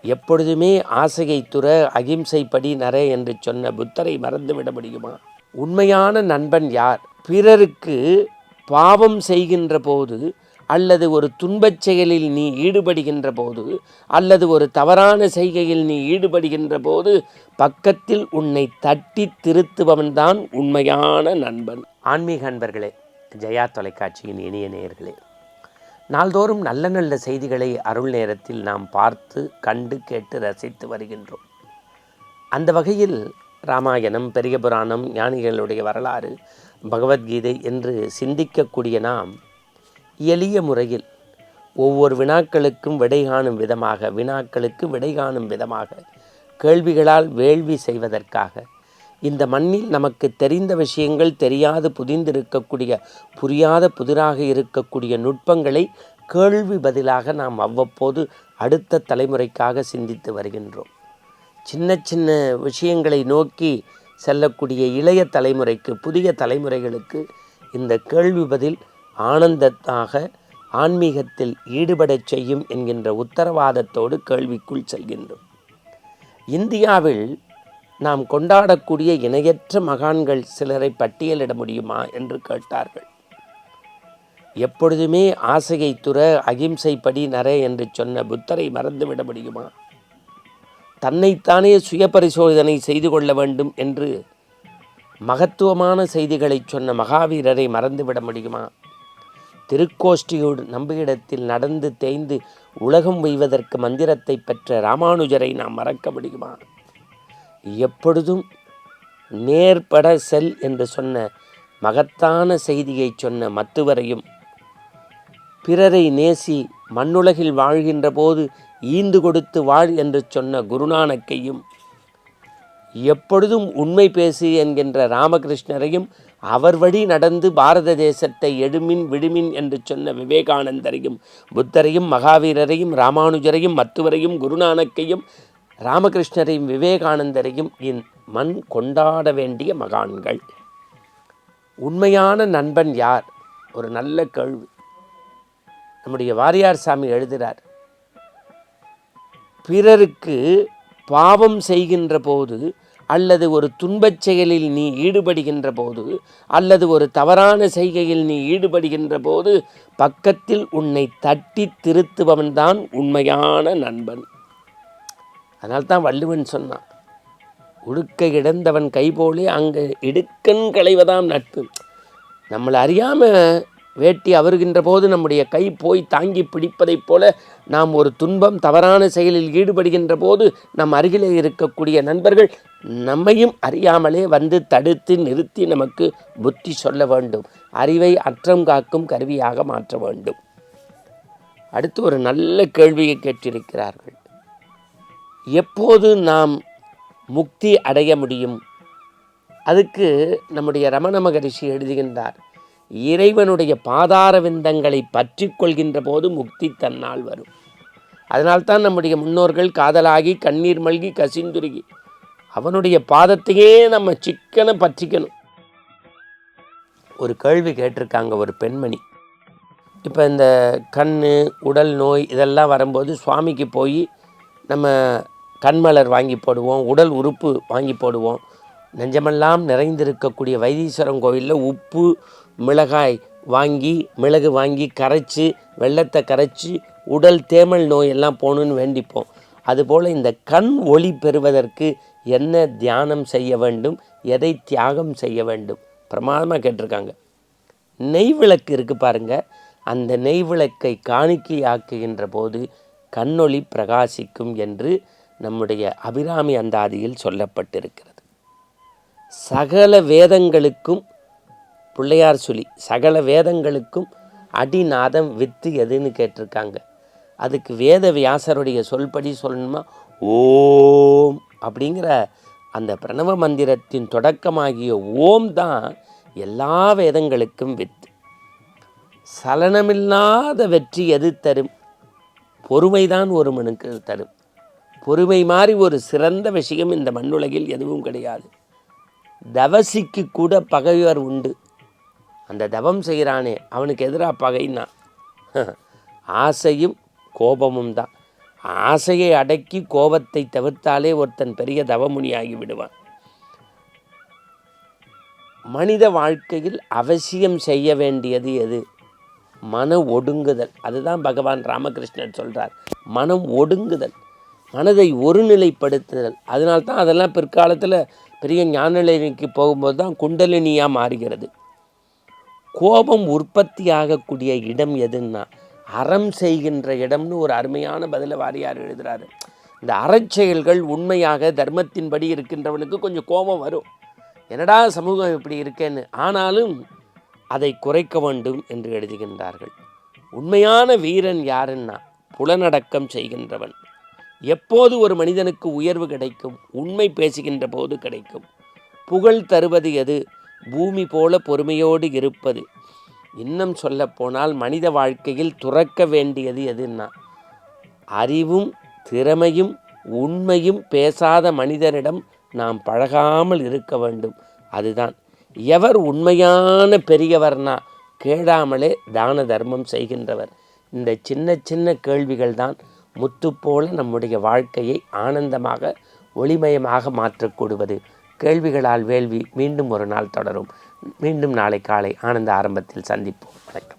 எப்பொழுதுமே ஆசையை துற அகிம்சைப்படி நர என்று சொன்ன புத்தரை மறந்துவிட முடியுமா? உண்மையான நண்பன் யார்? பிறருக்கு பாவம் செய்கின்ற போது, அல்லது ஒரு துன்பச் செயலில் நீ ஈடுபடுகின்ற போது, அல்லது ஒரு தவறான செய்கையில் நீ ஈடுபடுகின்ற போது பக்கத்தில் உன்னை தட்டி திருத்துபவன்தான் உண்மையான நண்பன். ஆன்மீக அன்பர்களே, ஜெயா தொலைக்காட்சியின் இனிய நேயர்களே, நாள்தோறும் நல்ல நல்ல செய்திகளை அருள் நேரத்தில் நாம் பார்த்து கண்டு கேட்டு ரசித்து வருகின்றோம். அந்த வகையில் ராமாயணம், பெரிய புராணம், ஞானிகளுடைய வரலாறு, பகவத்கீதை என்று சிந்திக்கக்கூடிய நாம் எளிய முறையில் ஒவ்வொரு வினாக்களுக்கும் விடை காணும் விதமாக கேள்விகளால் வேள்வி செய்வதற்காக இந்த மண்ணில் நமக்கு தெரிந்த விஷயங்கள் தெரியாது புரியாத புதிராக இருக்கக்கூடிய நுட்பங்களை கேள்வி பதிலாக நாம் அவ்வப்போது அடுத்த தலைமுறைக்காக சிந்தித்து வருகின்றோம். சின்ன சின்ன விஷயங்களை நோக்கி செல்லக்கூடிய இளைய தலைமுறைக்கு, புதிய தலைமுறைகளுக்கு இந்த கேள்வி பதில் ஆனந்தத்தாக ஆன்மீகத்தில் ஈடுபடச் செய்யும் என்கின்ற உத்தரவாதத்தோடு கேள்விக்குள் செல்கின்றோம். இந்தியாவில் நாம் கொண்டாடக்கூடிய இணையற்ற மகான்கள் சிலரை பட்டியலிட முடியுமா என்று கேட்டார்கள். எப்பொழுதுமே ஆசையை துற அகிம்சைப்படி நர என்று சொன்ன புத்தரை மறந்துவிட முடியுமா? தன்னைத்தானே சுய பரிசோதனை செய்து கொள்ள வேண்டும் என்று மகத்துவமான செய்திகளை சொன்ன மகாவீரரை மறந்துவிட முடியுமா? திருக்கோஷ்டியோடு நம்பியிடத்தில் நடந்து தேய்ந்து உலகம் வெய்வதற்கு மந்திரத்தை பெற்ற ராமானுஜரை நாம் மறக்க முடியுமா? எப்பொழுதும் நேர்பட செல் என்று சொன்ன மகத்தான செய்தியை சொன்ன மத்துவரையும், பிறரை நேசி மண்ணுலகில் வாழ்கின்ற போது ஈந்து கொடுத்து வாழ் என்று சொன்ன குருநானக்கையும், எப்பொழுதும் உண்மை பேசு என்கின்ற ராமகிருஷ்ணரையும், அவர் வழி நடந்து பாரத தேசத்தை எடுமின் விடுமின் என்று சொன்ன விவேகானந்தரையும், புத்தரையும், மகாவீரரையும், ராமானுஜரையும், மத்துவரையும், குருநானக்கையும், ராமகிருஷ்ணரையும், விவேகானந்தரையும் இன் மண் கொண்டாட வேண்டிய மகான்கள். உண்மையான நண்பன் யார்? ஒரு நல்ல கேள்வி. நம்முடைய வாரியார் சாமி எழுதுகிறார், பிறருக்கு பாவம் செய்கின்ற போது, அல்லது ஒரு துன்பச் செயலில் நீ ஈடுபடுகின்ற போது, அல்லது ஒரு தவறான செய்கையில் நீ ஈடுபடுகின்ற போது பக்கத்தில் உன்னை தட்டி திருத்துபவன்தான் உண்மையான நண்பன். அதனால்தான் வள்ளுவன் சொன்னான், உடுக்க இழந்தவன் கைபோலே அங்கே இடுக்கண் களைவதாம் நட்பு. நம்மளை அறியாமல் வேட்டி அவருகின்ற போது நம்முடைய கை போய் தாங்கி பிடிப்பதைப் போல, நாம் ஒரு துன்பம் தவறான செயலில் ஈடுபடுகின்ற போது நம் அருகிலே இருக்கக்கூடிய நண்பர்கள் நம்மையும் அறியாமலே வந்து தடுத்து நிறுத்தி நமக்கு புத்தி சொல்ல வேண்டும், அறிவை அற்றம் காக்கும் கருவியாக மாற்ற வேண்டும். அடுத்து ஒரு நல்ல கேள்வியை கேட்டிருக்கிறார்கள். எப்போது நாம் முக்தி அடைய முடியும்? அதுக்கு நம்முடைய ரமண மகரிஷி எழுதுகின்றார், இறைவனுடைய பாதார விந்தங்களை பற்றி கொள்கின்ற போது முக்தி தன்னால் வரும். அதனால்தான் நம்முடைய முன்னோர்கள் காதலாகி கண்ணீர் மல்கி கசிந்துருகி அவனுடைய பாதத்தையே நம்ம சிக்கன பற்றிக்கணும். ஒரு கேள்வி கேட்டிருக்காங்க ஒரு பெண்மணி. இப்போ இந்த கண், உடல் நோய் இதெல்லாம் வரும்போது சுவாமிக்கு போய் நம்ம கண்மலர் வாங்கி போடுவோம், உடல் உறுப்பு வாங்கி போடுவோம். நெஞ்சமெல்லாம் நிறைந்திருக்கக்கூடிய வைத்தீஸ்வரன் கோவிலில் உப்பு மிளகாய் வாங்கி, மிளகு வாங்கி கரைச்சி, வெள்ளத்தை கரைச்சி உடல் தேமல் நோயெல்லாம் போகணுன்னு வேண்டிப்போம். அதுபோல் இந்த கண் ஒளி பெறுவதற்கு என்ன தியானம் செய்ய வேண்டும், எதை தியாகம் செய்ய வேண்டும்? பிரமாதமாக கேட்டிருக்காங்க. நெய் விளக்கு இருக்குது பாருங்கள், அந்த நெய் விளக்கை காணிக்கையாக்குகின்ற போது கண்ணொளி பிரகாசிக்கும் என்று நம்முடைய அபிராமி அந்தாதியில் சொல்லப்பட்டிருக்கிறது. சகல வேதங்களுக்கும் பிள்ளையார் சொல்லி சகல வேதங்களுக்கும் அடிநாதம் வித்து எதுன்னு கேட்டிருக்காங்க. அதுக்கு வேத வியாசருடைய சொல்படி சொல்லணுமா, ஓம் அப்படிங்கிற அந்த பிரணவ மந்திரத்தின் தொடக்கமாகிய ஓம் தான் எல்லா வேதங்களுக்கும் வித்து. சலனமில்லாத வெற்றி எது தரும்? பொறுமைதான் ஒரு மனுக்கு தரும். பொறுமை மாதிரி ஒரு சிறந்த விஷயம் இந்த மண்ணுலகில் எதுவும் கிடையாது. தவசிக்கு கூட பகைவர் உண்டு. அந்த தவம் செய்கிறானே அவனுக்கு எதிராக பகைன்னா ஆசையும் கோபமும் தான். ஆசையை அடக்கி கோபத்தை தவிர்த்தாலே ஒருத்தன் பெரிய தவமுனியாகி விடுவான். மனித வாழ்க்கையில் அவசியம் செய்ய வேண்டியது எது? மன ஒடுங்குதல். அதுதான் பகவான் ராமகிருஷ்ணர் சொல்கிறார், மனம் ஒடுங்குதல், மனதை ஒருநிலைப்படுத்துதல். அதனால்தான் அதெல்லாம் பிற்காலத்தில் பெரிய ஞானநிலைக்கு போகும்போது தான் குண்டலினியாக மாறுகிறது. கோபம் உற்பத்தி ஆகக்கூடிய இடம் எதுன்னா அறம் செய்கின்ற இடம்னு ஒரு அருமையான பதில வாரியார் எழுதுகிறாரு. இந்த அறச்செயல்கள் உண்மையாக தர்மத்தின்படி இருக்கின்றவனுக்கு கொஞ்சம் கோபம் வரும், என்னடா சமூகம் இப்படி இருக்கேன்னு. ஆனாலும் அதை குறைக்க வேண்டும் என்று எழுதுகின்றார்கள். உண்மையான வீரன் யாருன்னா புலனடக்கம் செய்கின்றவன். எப்போது ஒரு மனிதனுக்கு உயர்வு கிடைக்கும்? உண்மை பேசுகின்ற போது கிடைக்கும். புகழ் தருவது எது? பூமி போல பொறுமையோடு இருப்பது. இன்னும் சொல்லப்போனால் மனித வாழ்க்கையில் துறக்க வேண்டியது எதுன்னா அறிவும் திறமையும் உண்மையும் பேசாத மனிதனிடம் நாம் பழகாமல் இருக்க வேண்டும். அதுதான். எவர் உண்மையான பெரியவர்னா கேளாமலே தான தர்மம் செய்கின்றவர். இந்த சின்ன சின்ன கேள்விகள் தான் முத்து போல நம்முடைய வாழ்க்கையை ஆனந்தமாக ஒளிமயமாக மாற்றக்கூடுவது. கேள்விகளால் வேள்வி மீண்டும் ஒரு நாள் தொடரும். மீண்டும் நாளை காலை ஆனந்த ஆரம்பத்தில் சந்திப்போம். வணக்கம்.